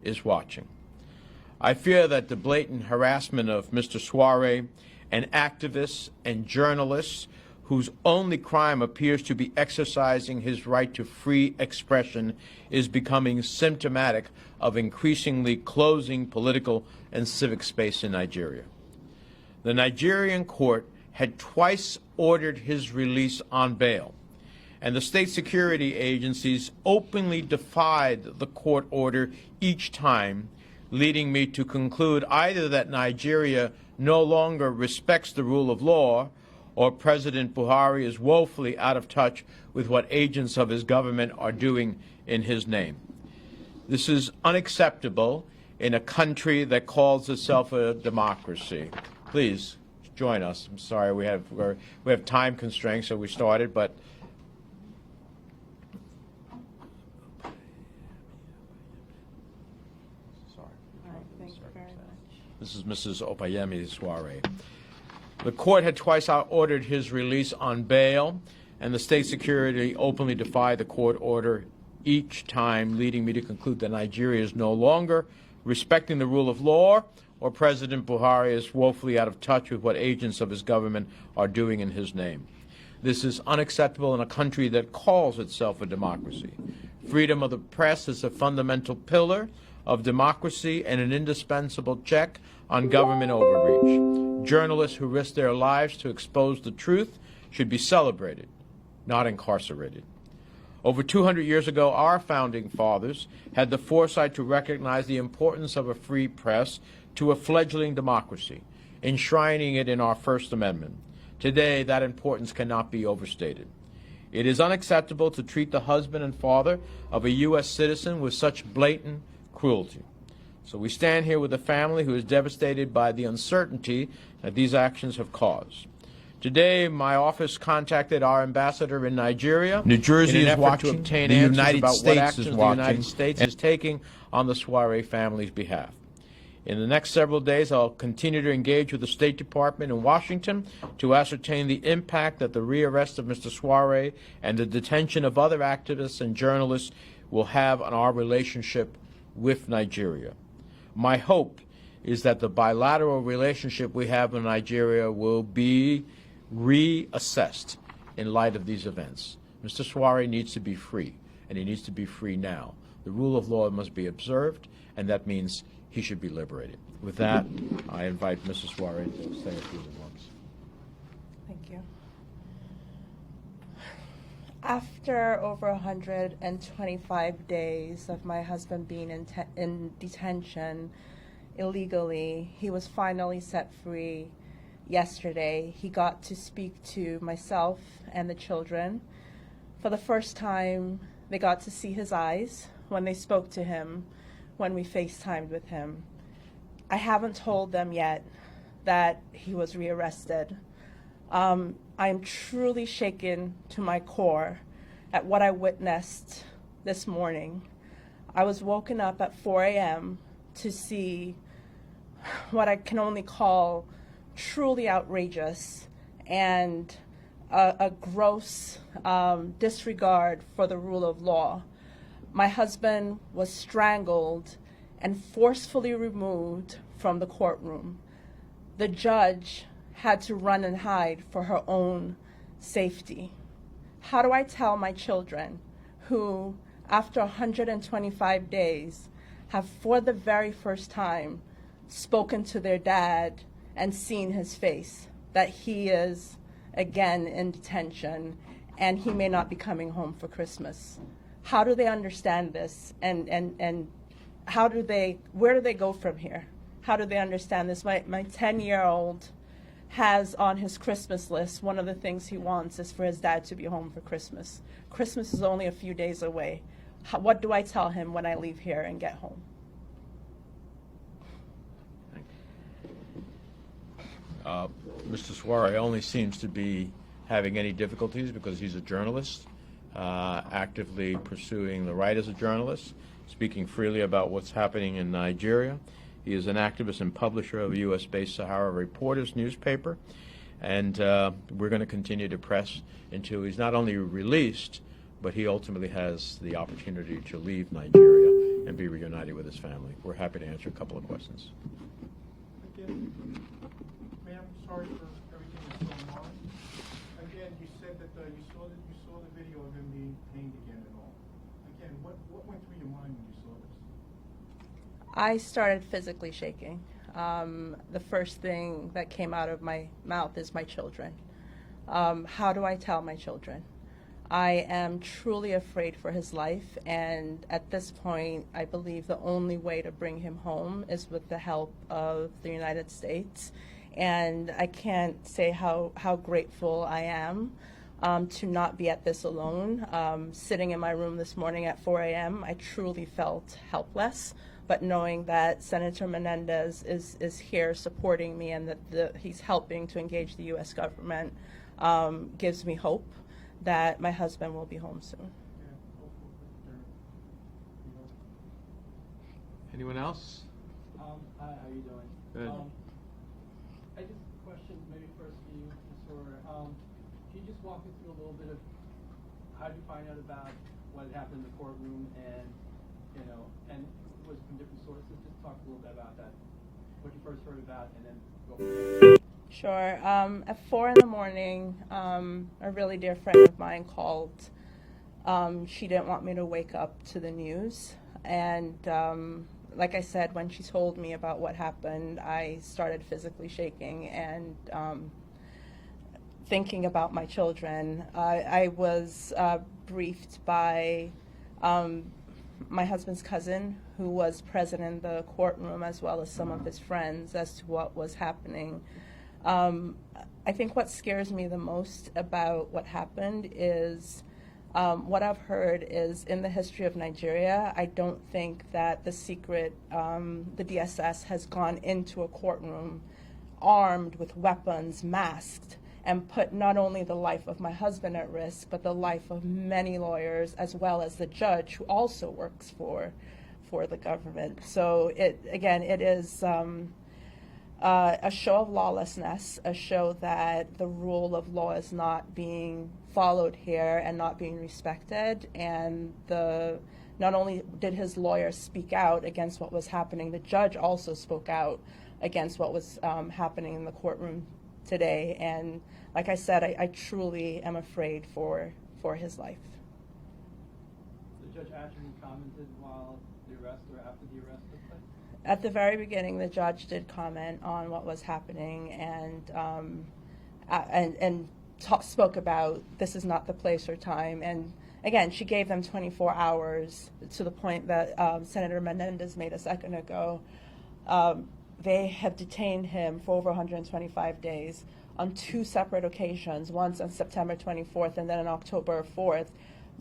is watching. I fear that the blatant harassment of Mr. Sowore and activists and journalists whose only crime appears to be exercising his right to free expression is becoming symptomatic of increasingly closing political and civic space in Nigeria. The Nigerian court had twice ordered his release on bail, and the state security agencies openly defied the court order each time, leading me to conclude either that Nigeria no longer respects the rule of law or President Buhari is woefully out of touch with what agents of his government are doing in his name. This is unacceptable in a country that calls itself a democracy. Please join us. I'm sorry we have time constraints, so we started, but this is Mrs. Opayemi Sowore. The court had twice ordered his release on bail, and the state security openly defied the court order each time, leading me to conclude that Nigeria is no longer respecting the rule of law, or President Buhari is woefully out of touch with what agents of his government are doing in his name. This is unacceptable in a country that calls itself a democracy. Freedom of the press is a fundamental pillar of democracy and an indispensable check on government overreach. Journalists who risk their lives to expose the truth should be celebrated, not incarcerated. Over 200 years ago, our founding fathers had the foresight to recognize the importance of a free press to a fledgling democracy, enshrining it in our First Amendment. Today, that importance cannot be overstated. It is unacceptable to treat the husband and father of a U.S. citizen with such blatant cruelty. So we stand here with a family who is devastated by the uncertainty that these actions have caused. Today, my office contacted our ambassador in Nigeria, New Jersey in an is effort watching. to obtain The answers United about what States actions is the watching. United States is taking on the Sowore family's behalf. In the next several days, I'll continue to engage with the State Department in Washington to ascertain the impact that the rearrest of Mr. Sowore and the detention of other activists and journalists will have on our relationship with Nigeria. My hope is that the bilateral relationship we have in Nigeria will be reassessed in light of these events. Mr. Sowore needs to be free, and he needs to be free now. The rule of law must be observed, and that means he should be liberated. With that, I invite Mrs. Sowore to say a few remarks. Thank you. After over 125 days of my husband being in detention illegally, he was finally set free yesterday. He got to speak to myself and the children. For the first time, they got to see his eyes when they spoke to him, when we FaceTimed with him. I haven't told them yet that he was rearrested. I am truly shaken to my core at what I witnessed this morning. I was woken up at 4 a.m. to see what I can only call truly outrageous and a gross disregard for the rule of law. My husband was strangled and forcefully removed from the courtroom. The judge had to run and hide for her own safety. How do I tell my children who, after 125 days, have for the very first time spoken to their dad and seen his face, that he is again in detention and he may not be coming home for Christmas? How do they understand this, and how do they, where do they go from here? How do they understand this? My 10-year-old has on his Christmas list, one of the things he wants is for his dad to be home for Christmas. Christmas is only a few days away. What do I tell him when I leave here and get home? Mr. Sowore only seems to be having any difficulties because he's a journalist, actively pursuing the right as a journalist, speaking freely about what's happening in Nigeria. He is an activist and publisher of a U.S.-based Sahara Reporters newspaper, and we're going to continue to press until he's not only released, but he ultimately has the opportunity to leave Nigeria and be reunited with his family. We're happy to answer a couple of questions. Again, ma'am, sorry for everything that's going on. Again, you said that you saw the video of him being pained again and all. Again, what went through your mind when you saw this? I started physically shaking. The first thing that came out of my mouth is my children. How do I tell my children? I am truly afraid for his life, and at this point, I believe the only way to bring him home is with the help of the United States. And I can't say how grateful I am to not be at this alone. Sitting in my room this morning at 4 a.m., I truly felt helpless. But knowing that Senator Menendez is here supporting me and that he's helping to engage the U.S. government gives me hope that my husband will be home soon. Anyone else? Hi, how are you doing? Good. I just question maybe first for you, Ms. Sowore. Can you just walk me through a little bit of how did you find out about what had happened in the courtroom and was it from different sources? Just talk a little bit about that, what you first heard about, and then go from there. Sure. At 4 in the morning, a really dear friend of mine called. She didn't want me to wake up to the news. And like I said, when she told me about what happened, I started physically shaking and thinking about my children. I was briefed by my husband's cousin, who was present in the courtroom, as well as some of his friends, as to what was happening. I think what scares me the most about what happened is what I've heard is in the history of Nigeria, I don't think that the DSS has gone into a courtroom armed with weapons, masked, and put not only the life of my husband at risk, but the life of many lawyers, as well as the judge who also works for the government. So it is a show of lawlessness, a show that the rule of law is not being followed here and not being respected. And not only did his lawyer speak out against what was happening, the judge also spoke out against what was happening in the courtroom today. And like I said, I truly am afraid for his life. The judge actually commented while the arrest or after the arrest took place? At the very beginning, the judge did comment on what was happening and spoke about this is not the place or time. And again, she gave them 24 hours to the point that Senator Menendez made a second ago. They have detained him for over 125 days on two separate occasions, once on September 24th and then on October 4th.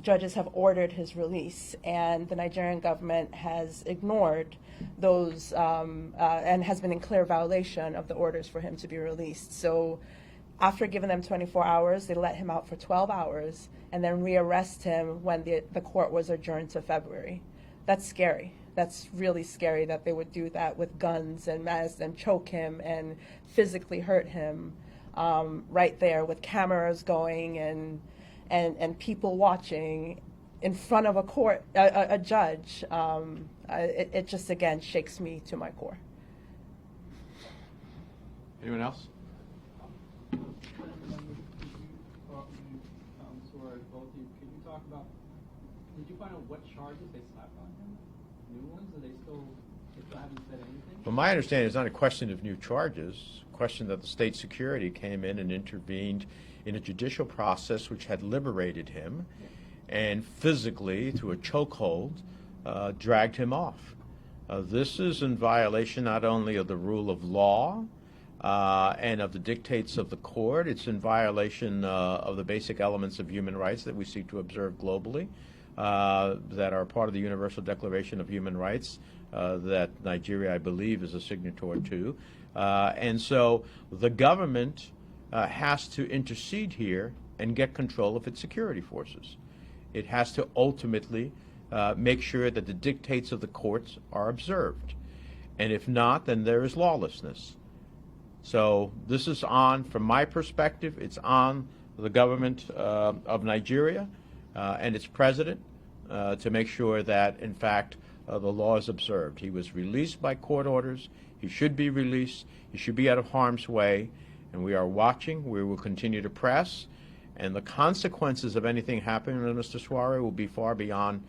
Judges have ordered his release, and the Nigerian government has ignored those and has been in clear violation of the orders for him to be released. So after giving them 24 hours, they let him out for 12 hours and then rearrest him when the court was adjourned to February. That's scary. That's really scary that they would do that with guns and masks and choke him and physically hurt him right there with cameras going and people watching in front of a judge. It just, again, shakes me to my core. Anyone else? Sorry, both of you, could you talk about, did you find out what charges they slapped on him? New ones? Are they still haven't said anything? Well, my understanding is not a question of new charges, a question that the state security came in and intervened in a judicial process which had liberated him and physically, through a chokehold, dragged him off. This is in violation not only of the rule of law and of the dictates of the court, it's in violation of the basic elements of human rights that we seek to observe globally, that are part of the Universal Declaration of Human Rights that Nigeria, I believe, is a signatory to. And so the government has to intercede here and get control of its security forces. It has to ultimately make sure that the dictates of the courts are observed. And if not, then there is lawlessness. So this is on, from my perspective, it's on the government of Nigeria and its president to make sure that, in fact, the law is observed. He was released by court orders. He should be released. He should be out of harm's way. And we are watching. We will continue to press. And the consequences of anything happening to Mr. Sowore will be far beyond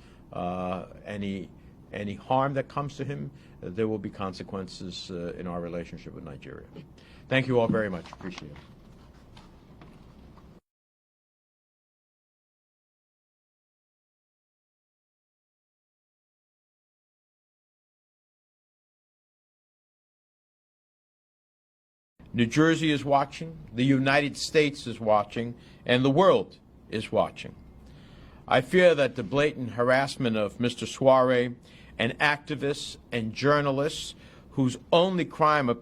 any harm that comes to him. There will be consequences in our relationship with Nigeria. Thank you all very much. Appreciate it. New Jersey is watching, the United States is watching, and the world is watching. I fear that the blatant harassment of Mr. Sowore and activists and journalists whose only crime appears